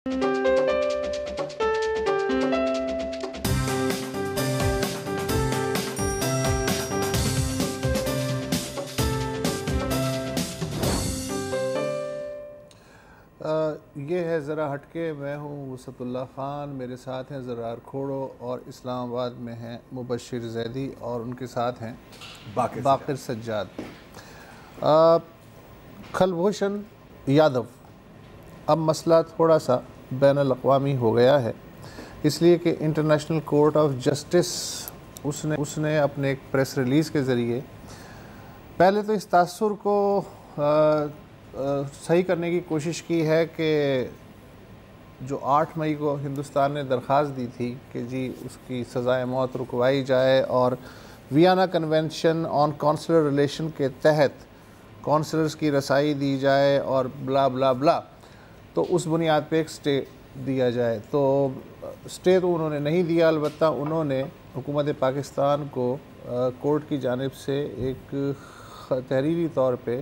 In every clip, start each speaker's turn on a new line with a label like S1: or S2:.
S1: یہ ہے ذرا ہٹ کے، میں ہوں وسعت اللہ خان، میرے ساتھ ہیں زرار کھوڑو، اور اسلام آباد میں ہیں مبشر زیدی، اور ان کے ساتھ ہیں باقر سجاد۔ کلبھوشن یادو، اب مسئلہ تھوڑا سا بین الاقوامی ہو گیا ہے، اس لیے کہ انٹرنیشنل کورٹ آف جسٹس اس نے اپنے ایک پریس ریلیز کے ذریعے پہلے تو اس تاثر کو صحیح کرنے کی کوشش کی ہے کہ جو 8 مئی کو ہندوستان نے درخواست دی تھی کہ جی اس کی سزائے موت رکوائی جائے اور Vienna convention on consular relation کے تحت کونسلرز کی رسائی دی جائے اور بلا بلا بلا، تو اس بنیاد پہ ایک سٹے دیا جائے۔ تو سٹے تو انہوں نے نہیں دیا، البتہ انہوں نے حکومت پاکستان کو کورٹ کی جانب سے ایک تحریری طور پہ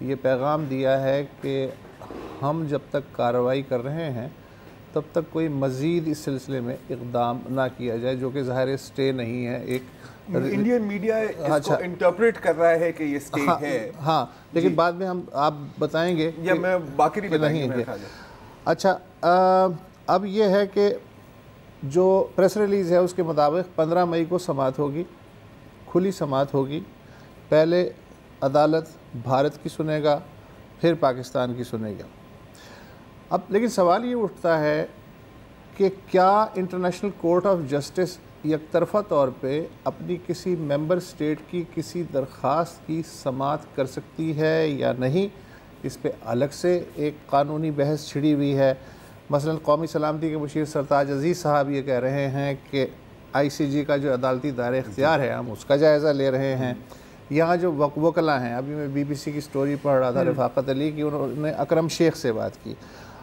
S1: یہ پیغام دیا ہے کہ ہم جب تک کارروائی کر رہے ہیں تب تک کوئی مزید اس سلسلے میں اقدام نہ کیا جائے، جو کہ ظاہر سٹے نہیں ہے۔ ایک
S2: انڈین میڈیا اس کو انٹرپریٹ کر رہا ہے کہ یہ سٹے ہے،
S1: ہاں، لیکن بعد میں آپ بتائیں گے
S2: یا میں باقی نہیں بتائیں گے۔
S1: اچھا، اب یہ ہے کہ جو پریس ریلیز ہے اس کے مطابق 15 مئی کو سماعت ہوگی، کھلی سماعت ہوگی۔ پہلے عدالت بھارت کی سنے گا، پھر پاکستان کی سنے گا۔ اب لیکن سوال یہ اٹھتا ہے کہ کیا انٹرنیشنل کورٹ آف جسٹس یک طرفہ طور پہ اپنی کسی ممبر سٹیٹ کی کسی درخواست کی سماعت کر سکتی ہے یا نہیں؟ اس پہ الگ سے ایک قانونی بحث چھڑی ہوئی ہے۔ مثلا قومی سلامتی کے مشیر سرتاج عزیز صاحب یہ کہہ رہے ہیں کہ آئی سی جی کا جو عدالتی دائرہ اختیار ہے ہم اس کا جائزہ لے رہے ہیں۔ یہاں جو وکلاء ہیں، ابھی میں بی بی سی کی سٹوری پڑھ رہا تھا رفاقت علی کی، انہوں نے اکرم شیخ سے بات کی۔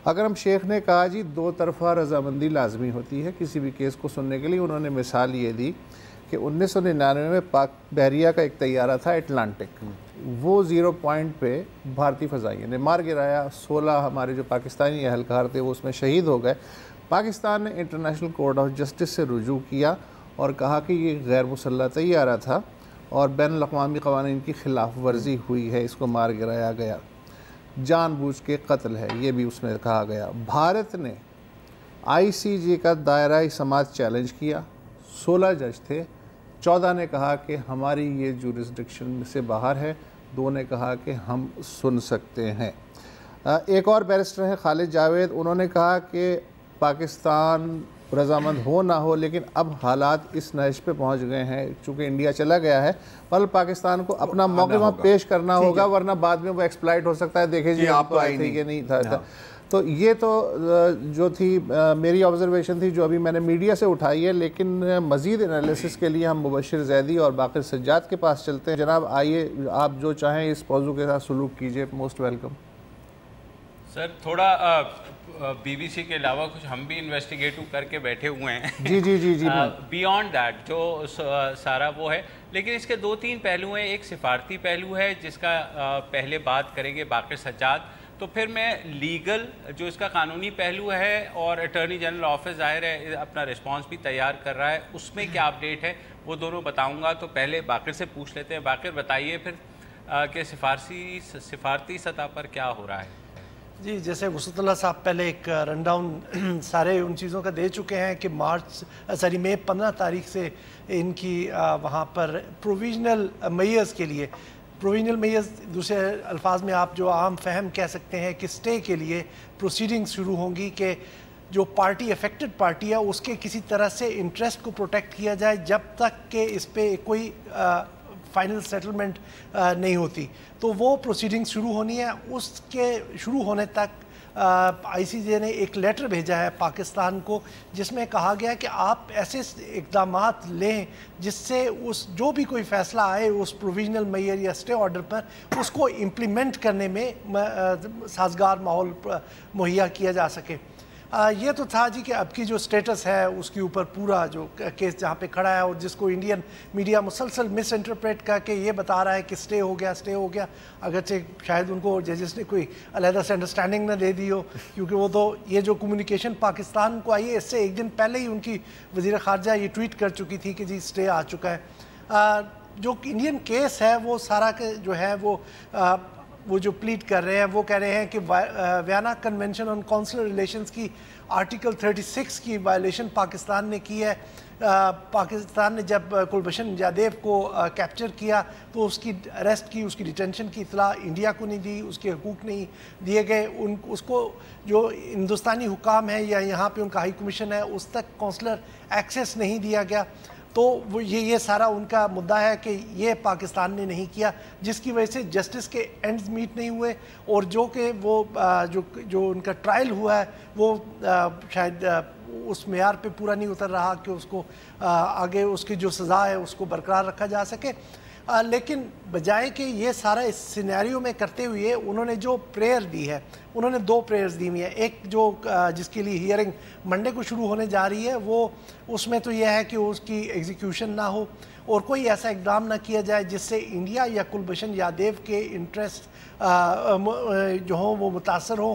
S1: اکرم شیخ نے کہا جی 2 طرفہ رضامندی لازمی ہوتی ہے کسی بھی کیس کو سننے کے لیے۔ انہوں نے مثال یہ دی کہ 1999 میں پاک بحریہ کا ایک طیارہ تھا اٹلانٹک، وہ 0 پوائنٹ پہ بھارتی فضائیہ نے مار گرایا، 16 ہمارے جو پاکستانی اہلکار تھے وہ اس میں شہید ہو گئے۔ پاکستان نے انٹرنیشنل کورٹ آف جسٹس سے رجوع کیا اور کہا کہ یہ غیر مسلح طیارہ تھا اور بین الاقوامی قوانین کی خلاف ورزی ہوئی ہے، اس کو مار گرایا گیا، جان بوجھ کے قتل ہے، یہ بھی اس میں کہا گیا۔ بھارت نے آئی سی جی کا دائرہ سماعت چیلنج کیا، 16 جج تھے، 14 نے کہا کہ ہماری یہ جورسڈکشن سے باہر ہے، 2 نے کہا کہ ہم سن سکتے ہیں۔ ایک اور بیرسٹر ہیں خالد جاوید، انہوں نے کہا کہ پاکستان رضامند ہو نہ ہو لیکن اب حالات اس نہج پہ پہنچ گئے ہیں، چونکہ انڈیا چلا گیا ہے، پر پاکستان کو اپنا موقف پیش کرنا ہوگا، ورنہ بعد میں وہ ایکسپلائٹ ہو سکتا ہے، دیکھیں جی آپ تو آئے تھے، یہ نہیں تھا۔ تو یہ تو جو تھی میری آبزرویشن تھی جو ابھی میں نے میڈیا سے اٹھائی ہے، لیکن مزید انالیسس کے لیے ہم مبشر زیدی اور باقر سجاد کے پاس چلتے ہیں۔ جناب آئیے، آپ جو چاہیں اس موضوع کے ساتھ سلوک کیجئے، موسٹ ویلکم۔
S3: سر تھوڑا بی بی سی کے علاوہ کچھ ہم بھی انویسٹیگیٹو کر کے بیٹھے ہوئے ہیں،
S1: جی
S3: بیانڈ دیٹ جو سارا وہ ہے، لیکن اس کے 2-3 پہلو ہیں۔ ایک سفارتی پہلو ہے جس کا پہلے بات کریں گے باقر سجاد، تو پھر میں لیگل جو اس کا قانونی پہلو ہے، اور اٹارنی جنرل آفس ظاہر ہے اپنا رسپانس بھی تیار کر رہا ہے، اس میں کیا اپڈیٹ ہے وہ دونوں بتاؤں گا۔ تو پہلے باقر سے پوچھ لیتے ہیں۔ باقر بتائیے پھر کہ سفارتی سطح پر کیا ہو رہا ہے؟
S4: جی، جیسے وسعت اللہ صاحب پہلے ایک رن ڈاؤن سارے ان چیزوں کا دے چکے ہیں کہ مئی 15 تاریخ سے ان کی وہاں پر پروویژنل میئرز کے لیے، پروویژنل میئرز دوسرے الفاظ میں آپ جو عام فہم کہہ سکتے ہیں کہ سٹے کے لیے پروسیڈنگ شروع ہوں گی کہ جو پارٹی افیکٹڈ پارٹی ہے اس کے کسی طرح سے انٹرسٹ کو پروٹیکٹ کیا جائے جب تک کہ اس پہ کوئی فائنل سیٹلمنٹ نہیں ہوتی، تو وہ پروسیڈنگ شروع ہونی ہے۔ اس کے شروع ہونے تک آئی سی جے نے ایک لیٹر بھیجا ہے پاکستان کو جس میں کہا گیا کہ آپ ایسے اقدامات لیں جس سے اس جو بھی کوئی فیصلہ آئے اس پروویژنل میئر یا اسٹے آرڈر پر اس کو امپلیمنٹ کرنے میں سازگار ماحول مہیا کیا جا سکے۔ یہ تو تھا جی کہ اب کی جو سٹیٹس ہے اس کے اوپر پورا جو کیس جہاں پہ کھڑا ہے اور جس کو انڈین میڈیا مسلسل مس انٹرپریٹ کر کے یہ بتا رہا ہے کہ سٹے ہو گیا اگرچہ شاید ان کو ججز نے کوئی علیحدہ سے انڈرسٹینڈنگ نہ دے دی ہو، کیونکہ وہ تو یہ جو کمیونیکیشن پاکستان کو آئی ہے اس سے ایک دن پہلے ہی ان کی وزیر خارجہ یہ ٹویٹ کر چکی تھی کہ جی سٹے آ چکا ہے۔ جو انڈین کیس ہے وہ سارا جو ہے وہ جو پلیٹ کر رہے ہیں وہ کہہ رہے ہیں کہ Vienna convention on consular relations کی آرٹیکل 36 کی وائلیشن پاکستان نے کی ہے۔ پاکستان نے جب کلبھشن یادیو کو کیپچر کیا تو اس کی اریسٹ کی، اس کی ڈیٹینشن کی اطلاع انڈیا کو نہیں دی، اس کے حقوق نہیں دیے گئے، اس کو جو ہندوستانی حکام ہے یا یہاں پہ ان کا ہائی کمیشن ہے اس تک کونسلر ایکسیس نہیں دیا گیا۔ تو وہ یہ سارا ان کا مدعا ہے کہ یہ پاکستان نے نہیں کیا، جس کی وجہ سے جسٹس کے اینڈز میٹ نہیں ہوئے، اور جو کہ وہ جو ان کا ٹرائل ہوا ہے وہ شاید اس معیار پہ پورا نہیں اتر رہا کہ اس کو آگے اس کی جو سزا ہے اس کو برقرار رکھا جا سکے۔ لیکن بجائے کہ یہ سارا اس سینیریو میں کرتے ہوئے انہوں نے جو پریئر دی ہے، انہوں نے 2 پریئرز دی ہوئی ہیں۔ ایک جو جس کے لیے ہیئرنگ منڈے کو شروع ہونے جا رہی ہے وہ اس میں تو یہ ہے کہ اس کی ایگزیکیوشن نہ ہو اور کوئی ایسا اقدام نہ کیا جائے جس سے انڈیا یا کلبھشن یادیو کے انٹرسٹ جو ہوں وہ متاثر ہوں،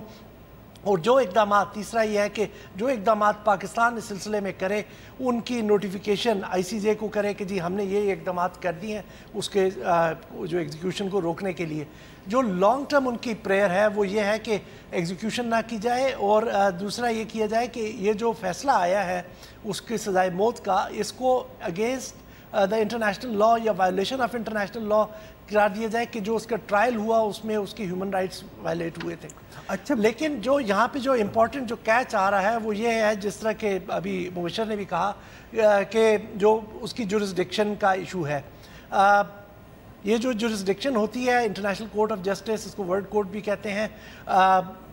S4: اور جو اقدامات، تیسرا یہ ہے کہ جو اقدامات پاکستان اس سلسلے میں کرے ان کی نوٹیفیکیشن ICJ کو کرے کہ جی ہم نے یہ اقدامات کر دی ہیں اس کے جو ایگزیکیوشن کو روکنے کے لیے۔ جو لانگ ٹرم ان کی پریئر ہے وہ یہ ہے کہ ایگزیکیوشن نہ کی جائے، اور دوسرا یہ کیا جائے کہ یہ جو فیصلہ آیا ہے اس کی سزائے موت کا، اس کو اگینسٹ دا انٹرنیشنل لا یا وائلیشن آف انٹرنیشنل لا قرار دیا جائے کہ جو اس کا ٹرائل ہوا اس میں اس کی ہیومن رائٹس وائلیٹ ہوئے تھے۔ اچھا، لیکن جو یہاں پہ جو امپورٹنٹ جو کیچ آ رہا ہے وہ یہ ہے، جس طرح کہ ابھی مبشر نے بھی کہا کہ جو اس کی جورسڈکشن کا ایشو ہے، یہ جو جورسڈکشن ہوتی ہے انٹرنیشنل کورٹ آف جسٹس، اس کو ورلڈ کورٹ بھی کہتے ہیں،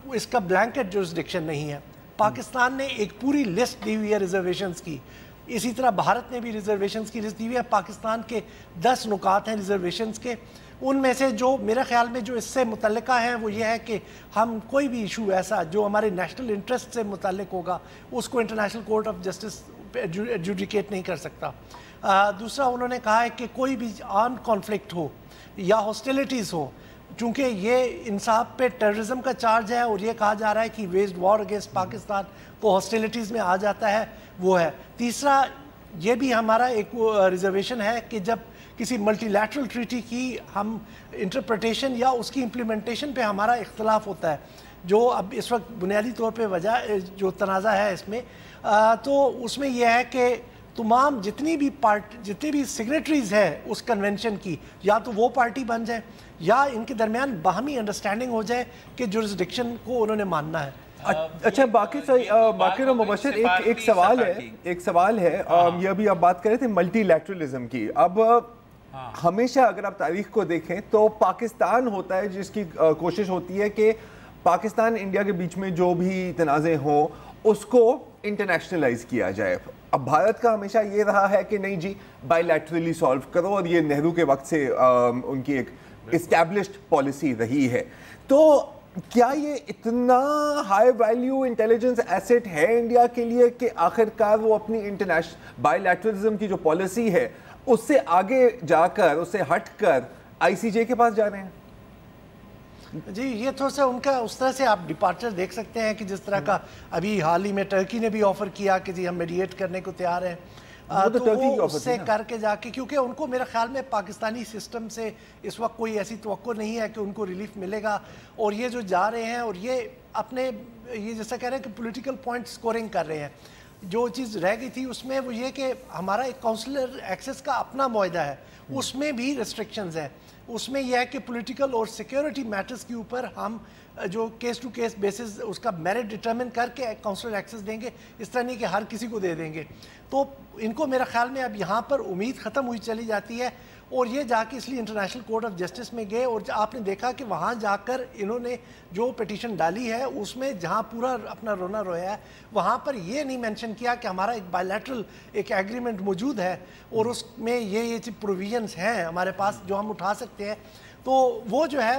S4: اس کا بلینکٹ جورسڈکشن نہیں ہے۔ پاکستان نے ایک پوری لسٹ دی ہوئی ہے ریزرویشنز کی، اسی طرح بھارت نے بھی ریزرویشنز کی لسٹ دی ہوئی ہے۔ پاکستان کے 10 نکات ہیں ریزرویشنز کے، ان میں سے جو میرے خیال میں جو اس سے متعلقہ ہے وہ یہ ہے کہ ہم کوئی بھی ایشو ایسا جو ہمارے نیشنل انٹرسٹ سے متعلق ہوگا اس کو international court of justice adjudicate نہیں کر سکتا۔ دوسرا انہوں نے کہا ہے کہ کوئی بھی آرمڈ کانفلکٹ ہو یا ہاسٹیلیٹیز ہو، چونکہ یہ انصاف پہ ٹیررزم کا چارج ہے اور یہ کہا جا رہا ہے کہ ویزڈ وار اگینسٹ پاکستان تو ہاسٹیلیٹیز میں آ جاتا ہے، وہ ہے۔ تیسرا یہ بھی ہمارا ایک ریزرویشن ہے کہ جب کسی ملٹی لیٹرل ٹریٹی کی ہم انٹرپریٹیشن یا اس کی امپلیمنٹیشن پہ ہمارا اختلاف ہوتا ہے، جو اب اس وقت بنیادی طور پہ وجہ جو تنازع ہے اس میں، تو اس میں یہ ہے کہ تمام جتنی بھی سگنیٹریز ہے اس کنونشن کی، یا تو وہ پارٹی بن جائے یا ان کے درمیان باہمی انڈرسٹینڈنگ ہو جائے کہ جورسڈکشن کو انہوں نے ماننا ہے۔
S2: اچھا، باقر و مبشر ایک سوال ہے، یہ ابھی آپ بات کر رہے تھے ملٹی لیٹرلزم کی۔ اب ہمیشہ اگر آپ تاریخ کو دیکھیں تو پاکستان ہوتا ہے جس کی کوشش ہوتی ہے کہ پاکستان انڈیا کے بیچ میں جو بھی تنازع ہوں اس کو انٹرنیشنلائز کیا جائے۔ اب بھارت کا ہمیشہ یہ رہا ہے کہ نہیں جی بائی لیٹرلی سالو کرو، اور یہ نہرو کے وقت سے ان کی ایک اسٹیبلشڈ پالیسی رہی ہے۔ تو کیا یہ اتنا ہائی ویلیو انٹیلیجنس ایسٹ ہے انڈیا کے لیے کہ آخر کار وہ اپنی انٹرنیشنل بائی لیٹرلزم کی جو پالیسی ہے اس سے آگے جا کر، اس سے ہٹ کر ICJ کے پاس جا رہے ہیں؟
S4: جی یہ تھوڑا سا ان کا اس طرح سے آپ ڈپارچر دیکھ سکتے ہیں کہ جس طرح کا ابھی حال ہی میں ٹرکی نے بھی آفر کیا کہ جی ہم میڈیٹ کرنے کو تیار ہیں، تو وہ اس سے کر کے جا کے، کیونکہ ان کو میرے خیال میں پاکستانی سسٹم سے اس وقت کوئی ایسی توقع نہیں ہے کہ ان کو ریلیف ملے گا، اور یہ جو جا رہے ہیں اور یہ اپنے یہ جیسا کہہ رہے ہیں کہ پولیٹیکل پوائنٹ سکورنگ کر رہے ہیں۔ جو چیز رہ گئی تھی اس میں وہ یہ کہ ہمارا ایک کونسلر ایکسیس کا اپنا معاہدہ ہے، اس میں بھی ریسٹرکشنز ہیں، اس میں یہ ہے کہ پولیٹیکل اور سیکیورٹی میٹرز کے اوپر ہم جو کیس ٹو کیس بیسز اس کا میرٹ ڈٹرمن کر کے کونسلر ایکسیس دیں گے، اس طرح نہیں کہ ہر کسی کو دے دیں گے۔ تو ان کو میرا خیال میں اب یہاں پر امید ختم ہوئی چلی جاتی ہے، اور یہ جا کے اس لیے انٹرنیشنل کورٹ آف جسٹس میں گئے، اور آپ نے دیکھا کہ وہاں جا کر انہوں نے جو پٹیشن ڈالی ہے اس میں جہاں پورا اپنا رونا رویا ہے، وہاں پر یہ نہیں مینشن کیا کہ ہمارا ایک بائیلیٹرل ایک ایگریمنٹ موجود ہے اور اس میں یہ پروویژنس ہیں ہمارے پاس جو ہم اٹھا سکتے ہیں۔ تو وہ جو ہے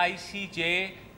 S3: ICJ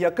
S2: 1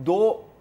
S2: 2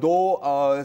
S2: 2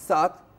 S2: 7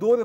S2: 2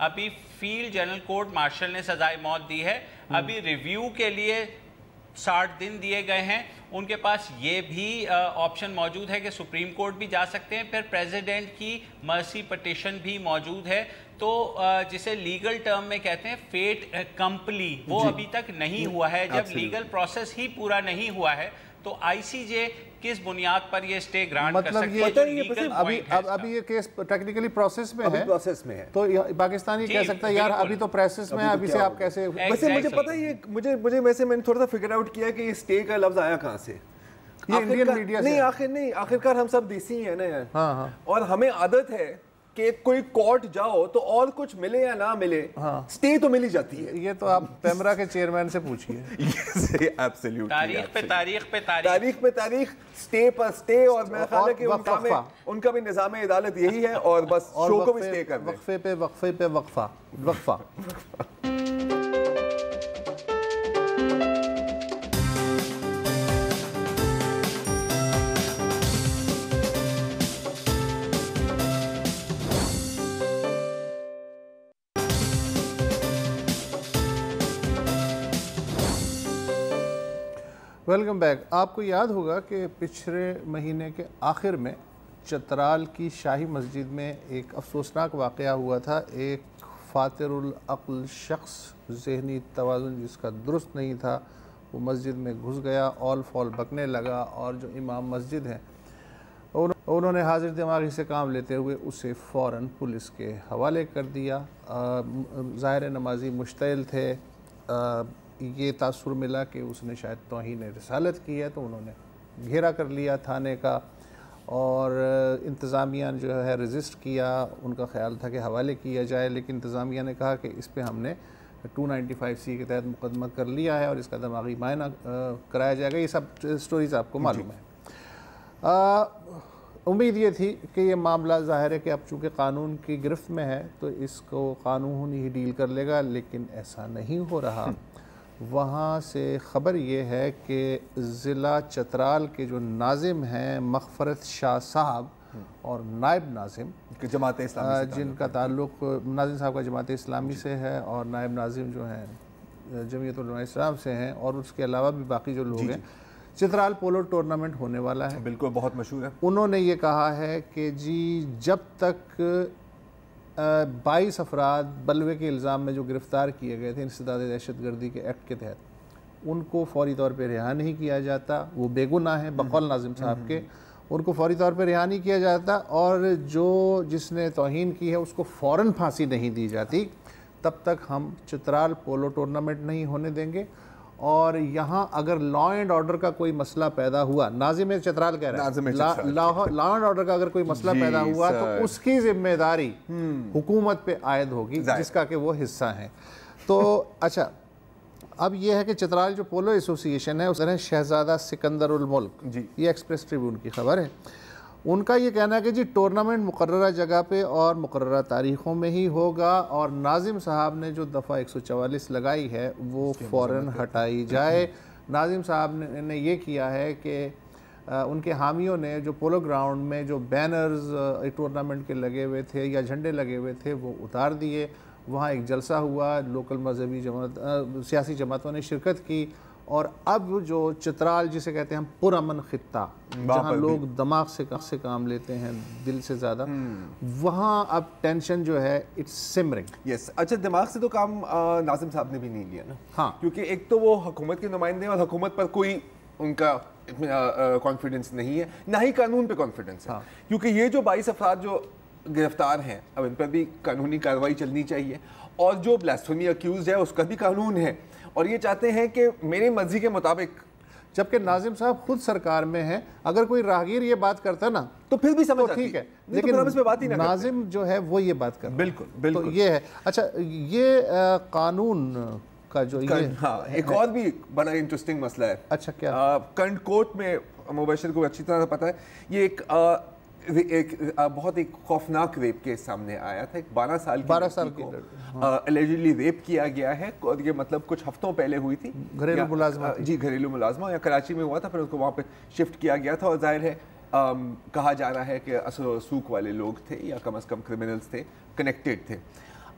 S3: ابھی فیلڈ جنرل کورٹ مارشل نے سزائے موت دی ہے, ابھی ریویو کے لیے 60 دن دیے گئے ہیں. ان کے پاس یہ بھی آپشن موجود ہے کہ سپریم کورٹ بھی جا سکتے ہیں, پھر پریزیڈنٹ کی مرسی پٹیشن بھی موجود ہے. تو جسے لیگل ٹرم میں کہتے ہیں فیٹ کمپلی, وہ ابھی تک نہیں ہوا ہے. جب لیگل پروسیس ہی پورا نہیں ہوا ہے تو آئی سی جے کس بنیاد پر یہ اسٹے گرانٹ کر سکتی ہے؟
S1: ابھی یہ کیس ٹیکنیکلی پروسیس میں ہے, تو پاکستانی کہہ سکتا ہے یار ابھی تو پروسیس میں ہے, ابھی سے آپ کیسے.
S2: ویسے مجھے پتہ ہے مجھے ویسے میں نے تھوڑا سا فگر آؤٹ کیا کہ یہ اسٹے کا لفظ آیا کہاں سے. آخرکار ہم سب دیسی ہیں نا یار, اور ہمیں عادت ہے کہ کوئی کورٹ جاؤ تو اور کچھ ملے یا نہ ملے, سٹے تو مل ہی جاتی ہے.
S1: یہ تو آپ پیمرا کے چیئرمین سے پوچھئے.
S2: تاریخ پہ تاریخ, سٹے پر سٹے, اور میں خیال ہے کہ ان کا بھی نظام عدالت یہی ہے, اور بس شو کو بھی سٹے کر دیں.
S1: وقفے پہ وقفہ. Welcome back. آپ کو یاد ہوگا کہ پچھلے مہینے کے آخر میں چترال کی شاہی مسجد میں ایک افسوسناک واقعہ ہوا تھا. ایک فاتر العقل شخص, ذہنی توازن جس کا درست نہیں تھا, وہ مسجد میں گھس گیا, اول فول بکنے لگا, اور جو امام مسجد ہیں انہوں نے حاضر دماغی سے کام لیتے ہوئے اسے فوراً پولیس کے حوالے کر دیا. ظاہر نمازی مشتعل تھے, یہ تاثر ملا کہ اس نے شاید توہین رسالت کی ہے, تو انہوں نے گھیرا کر لیا تھانے کا, اور انتظامیہ نے جو ہے رجسٹ کیا. ان کا خیال تھا کہ حوالے کیا جائے, لیکن انتظامیہ نے کہا کہ اس پہ ہم نے 295C کے تحت مقدمہ کر لیا ہے اور اس کا دماغی معائنہ کرایا جائے گا. یہ سب سٹوریز آپ کو معلوم ہے. امید یہ تھی کہ یہ معاملہ ظاہر ہے کہ اب چونکہ قانون کی گرفت میں ہے تو اس کو قانون ہی ڈیل کر لے گا, لیکن ایسا نہیں ہو رہا. وہاں سے خبر یہ ہے کہ ضلع چترال کے جو ناظم ہیں مغفرت شاہ صاحب اور نائب ناظم
S2: جماعت اسلامی,
S1: جن کا تعلق ناظم صاحب کا جماعت اسلامی سے ہے, اور نائب ناظم جو ہیں جمعیت علماء اسلام سے ہیں, اور اس کے علاوہ بھی باقی جو لوگ ہیں. چترال پولو ٹورنامنٹ ہونے والا ہے,
S2: بالکل بہت مشہور ہے.
S1: انہوں نے یہ کہا ہے کہ جی جب تک 22 افراد بلوے کے الزام میں جو گرفتار کیے گئے تھے انسداد دہشت گردی کے ایکٹ کے تحت, ان کو فوری طور پہ رہا نہیں کیا جاتا. وہ بے گناہ ہیں بقول ناظم صاحب کے, ان کو فوری طور پہ رہا نہیں کیا جاتا, اور جس نے توہین کی ہے اس کو فوراً پھانسی نہیں دی جاتی, تب تک ہم چترال پولو ٹورنامنٹ نہیں ہونے دیں گے. اور یہاں اگر لا اینڈ آرڈر کا کوئی مسئلہ پیدا ہوا, ناظم چترال کہہ رہا ہے, لا اینڈ آرڈر کا اگر کوئی مسئلہ پیدا ہوا تو اس کی ذمہ داری حکومت پہ عائد ہوگی, جس کا کہ وہ حصہ ہیں. تو اچھا, اب یہ ہے کہ چترال جو پولو ایسوسی ایشن ہے اس نے شہزادہ سکندر الملک, یہ ایکسپریس ٹریبیون کی خبر ہے, ان کا یہ کہنا ہے کہ جی ٹورنامنٹ مقررہ جگہ پہ اور مقررہ تاریخوں میں ہی ہوگا, اور ناظم صاحب نے جو دفعہ 144 لگائی ہے وہ فوراً ہٹائی جائے. ناظم صاحب نے یہ کیا ہے کہ ان کے حامیوں نے جو پولو گراؤنڈ میں جو بینرز ٹورنامنٹ کے لگے ہوئے تھے یا جھنڈے لگے ہوئے تھے وہ اتار دیے. وہاں ایک جلسہ ہوا, لوکل مذہبی سیاسی جماعتوں نے شرکت کی, اور اب جو چترال جسے کہتے ہیں ہم پرامن خطہ, جہاں لوگ دماغ سے کام لیتے ہیں دل سے زیادہ, وہاں اب ٹینشن جو ہے اٹس سمرنگ.
S2: یس, اچھا دماغ سے تو کام ناظم صاحب نے بھی نہیں لیا نا.
S1: ہاں,
S2: کیونکہ ایک تو وہ حکومت کے نمائندے ہیں اور حکومت پر کوئی ان کا کانفیڈنس نہیں ہے, نہ ہی قانون پہ کانفیڈنس ہے. کیونکہ یہ جو 22 افراد جو گرفتار ہیں اب ان پر بھی قانونی کارروائی چلنی چاہیے, اور جو بلاسفیمی اکیوزڈ ہے اس کا بھی قانون ہے, اور یہ چاہتے ہیں کہ میری مرضی کے مطابق,
S1: جبکہ ناظم صاحب خود سرکار میں ہیں. اگر کوئی راہگیر یہ بات کرتا نا
S2: تو پھر بھی سمجھ
S1: ٹھیک ہے,
S2: لیکن
S1: ناظم جو ہے وہ یہ بات کرتا.
S2: بالکل
S1: تو یہ ہے. اچھا, یہ قانون کا جو
S2: ایک اور بھی بڑا انٹرسٹنگ مسئلہ ہے.
S1: اچھا, کیا
S2: کنڈ کوٹ میں مبشر کو اچھی طرح پتہ ہے, یہ ایک بہت ایک خوفناک ریپ کیس سامنے آیا تھا. ایک 12 سال کی الیجڈلی ریپ کیا گیا ہے, اور یہ مطلب کچھ ہفتوں پہلے ہوئی تھی.
S1: گھریلو ملازمہ,
S2: جی گھریلو ملازمہ, یا کراچی میں ہوا تھا, پھر اس کو وہاں پہ شفٹ کیا گیا تھا, اور ظاہر ہے کہا جا رہا ہے کہ اثر و رسوخ والے لوگ تھے, یا کم از کم کرمنلز تھے, کنیکٹڈ تھے.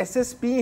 S2: SSP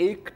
S2: 1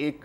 S2: 1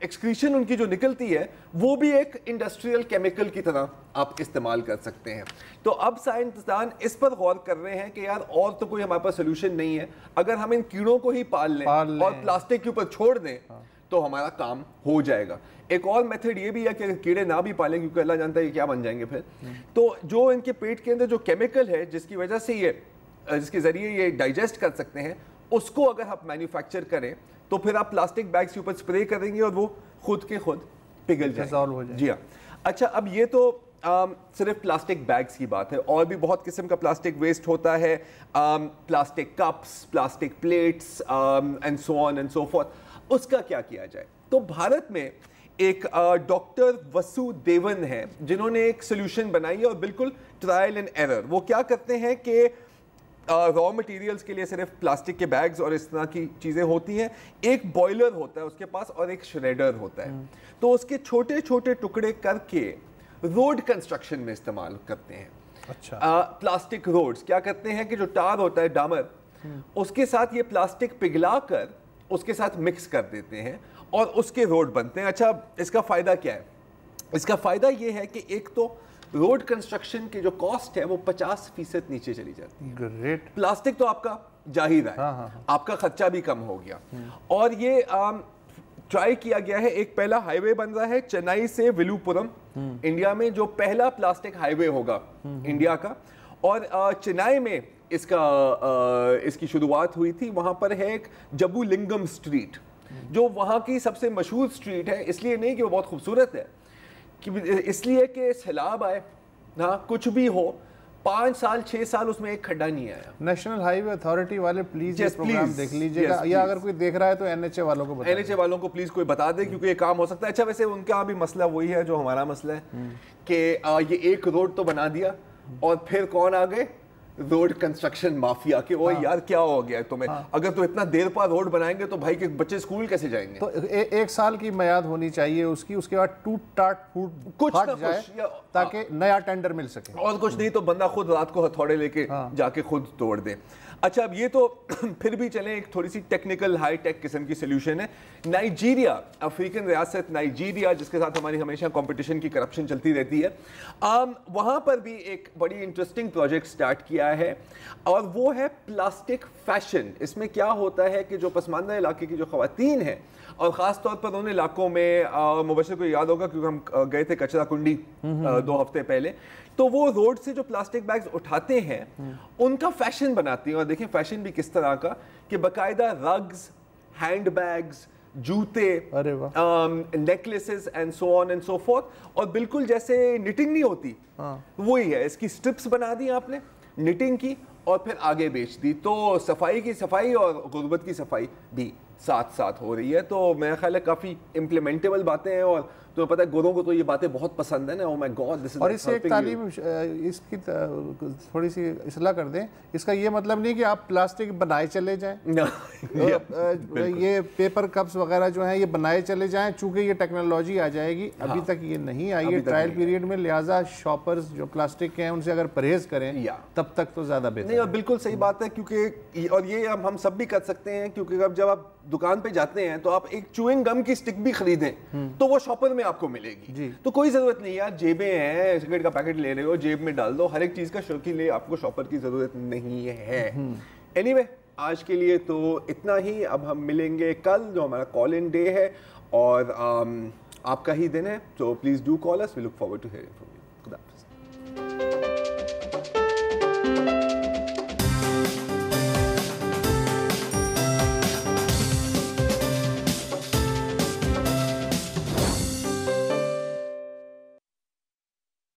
S2: ایکسکریشن ان کی جو نکلتی ہے وہ بھی ایک انڈسٹریل کیمیکل کی طرح آپ استعمال کر سکتے ہیں. تو اب سائنسدان اس پر غور کر رہے ہیں کہ یار اور تو کوئی ہمارے پاس سولوشن نہیں ہے, اگر ہم ان کیڑوں کو ہی پال لیں اور پلاسٹک کے اوپر چھوڑ دیں تو ہمارا کام ہو جائے گا. ایک اور میتھڈ یہ بھی ہے کہ اگر کیڑے نہ بھی پالیں, کیونکہ اللہ جانتا ہے کہ کیا بن جائیں گے پھر, تو جو ان کے پیٹ کے اندر جو کیمیکل ہے جس کی وجہ سے جس کے ذریعے یہ ڈائجسٹ کر سکتے ہیں, اس کو اگر آپ مینوفیکچر کریں تو پھر آپ پلاسٹک بیگز کے اوپر اسپرے کریں گے اور وہ خود کے خود پگھل جائیں گے. جی ہاں. اچھا, اب یہ تو صرف پلاسٹک بیگز کی بات ہے, اور بھی بہت قسم کا پلاسٹک ویسٹ ہوتا ہے, plastic cups, plastic plates and so on and so forth. اس کا کیا کیا جائے؟ تو بھارت میں ایک ڈاکٹر وسو دیون ہے جنہوں نے ایک سولوشن بنائی ہے, اور بالکل ٹرائل اینڈ ایرر. وہ کیا کرتے ہیں کہ را مٹیریلز کے لیے صرف پلاسٹک کے بیگز اور اس طرح کی چیزیں ہوتی ہیں, ایک بوائلر ہوتا ہے اس کے پاس اور ایک شریڈر ہوتا ہے, تو اس کے چھوٹے چھوٹے ٹکڑے کر کے روڈ کنسٹرکشن میں استعمال کرتے ہیں. اچھا, پلاسٹک روڈز کیا کرتے ہیں کہ جو ٹار ہوتا ہے ڈامر, اس کے ساتھ یہ پلاسٹک پگھلا کر اس کے ساتھ مکس کر دیتے ہیں اور اس کے روڈ بنتے ہیں. اچھا, اس کا فائدہ کیا ہے؟ اس کا فائدہ یہ ہے کہ ایک تو روڈ کنسٹرکشن کی جو کاسٹ ہے وہ 50% نیچے چلی جاتی ہے. گریٹ. پلاسٹک تو آپ کا جا ہی رہا ہے, آپ کا خرچہ بھی کم ہو گیا. اور یہ ٹرائی کیا گیا ہے, ایک پہلا ہائی وے بن رہا ہے چنئی سے ولوپورم انڈیا میں, جو پہلا پلاسٹک ہائی وے ہوگا انڈیا کا. اور چنئی میں اس کی شروعات ہوئی تھی. وہاں پر ہے ایک جبو لنگم اسٹریٹ, جو وہاں کی سب سے مشہور اسٹریٹ ہے, اس لیے نہیں کہ وہ بہت خوبصورت ہے, اس لیے کہ سیلاب آئے, ہاں کچھ بھی ہو, 5 سال 6 سال اس میں ایک کھڈا نہیں آیا.
S1: نیشنل ہائی وے اتھارٹی والے پلیز یہ پروگرام دیکھ لیجئے گا, یا اگر کوئی دیکھ رہا ہے تو NHA والوں کو بتا دیں.
S2: NHA والوں کو پلیز کوئی بتا دے, کیونکہ یہ کام ہو سکتا ہے. اچھا, ویسے ان کا بھی مسئلہ وہی ہے جو ہمارا مسئلہ ہے کہ یہ ایک روڈ تو بنا دیا اور پھر کون آ گئے؟ روڈ کنسٹرکشن مافیا کے. وہ یار کیا ہو گیا تمہیں, اگر تو اتنا دیر پا روڈ بنائیں گے تو بھائی کے بچے اسکول کیسے جائیں گے؟
S1: تو 1 سال کی میعاد ہونی چاہیے اس کی, اس کے بعد ٹوٹ ٹاٹ پھٹ جائے تاکہ نیا ٹینڈر مل سکے,
S2: اور کچھ نہیں تو بندہ خود رات کو ہتھوڑے لے کے جا کے خود توڑ دے. اچھا, اب یہ تو پھر بھی چلیں, ایک تھوڑی سی ٹیکنیکل ہائی ٹیک قسم کی سولوشن ہے. نائجیریا, افریقن ریاست نائجیریا, جس کے ساتھ ہماری ہمیشہ کمپٹیشن کی کرپشن چلتی رہتی ہے, وہاں پر بھی ایک بڑی انٹرسٹنگ پروجیکٹ سٹارٹ کیا ہے, اور وہ ہے پلاسٹک فیشن. اس میں کیا ہوتا ہے کہ جو پسماندہ علاقے کی جو خواتین ہیں, اور خاص طور پر ان علاقوں میں, مبشر کو یاد ہوگا کیونکہ ہم گئے تھے کچرا کنڈی 2 ہفتے پہلے, تو وہ روڈ سے جو پلاسٹک بیگز اٹھاتے ہیں ان کا فیشن بناتی ہیں. اور دیکھیں فیشن بھی کس طرح کا کہ باقاعدہ رگز, ہینڈ بیگز, جوتے, necklaces and so on and so forth. اور بالکل جیسے نٹنگ نہیں ہوتی وہی ہے, اس کی سٹرپس بنا دی آپ نے نٹنگ کی اور پھر آگے بیچ دی. تو صفائی کی صفائی اور غربت کی صفائی بھی ساتھ ساتھ ہو رہی ہے. تو میرا خیال ہے کافی امپلیمنٹیبل باتیں ہیں, اور تمہیں پتہ ہے گوروں کو تو یہ باتیں بہت پسند ہیں نا. او مائی گاڈ, دس از.
S1: اور اس سے ایک تعلیم, اس کی تھوڑی سی اصلاح کر دیں. اس کا یہ مطلب نہیں کہ آپ پلاسٹک بنائے چلے جائیں, یہ پیپر کپس وغیرہ جو ہیں یہ بنائے چلے جائیں, چونکہ یہ ٹیکنالوجی آ جائے گی. ابھی تک یہ نہیں آئی ہے ٹرائل پیریڈ میں, لہٰذا شاپرز جو پلاسٹک کے ہیں ان سے اگر پرہیز کریں تب تک تو زیادہ بہتر.
S2: نہیں, اور بالکل صحیح بات ہے, کیونکہ اور یہ ہم سب بھی کر سکتے ہیں, کیونکہ اب جب آپ دکان پہ جاتے ہیں تو آپ ایک چوئنگ گم کی سٹک بھی خریدیں تو وہ شاپر میں آپ کو ملے گی. تو کوئی ضرورت نہیں یار, جیبیں ہیں, سگریٹ کا پیکٹ لے رہے ہو جیب میں ڈال دو, ہر ایک چیز کا شوقی لے, آپ کو شاپر کی ضرورت نہیں ہے. اینی وے, آج کے لیے تو اتنا ہی. اب ہم ملیں گے کل جو ہمارا کال ان ڈے ہے, اور آپ کا ہی دن ہے, تو please do call us, we look forward to hearing from you.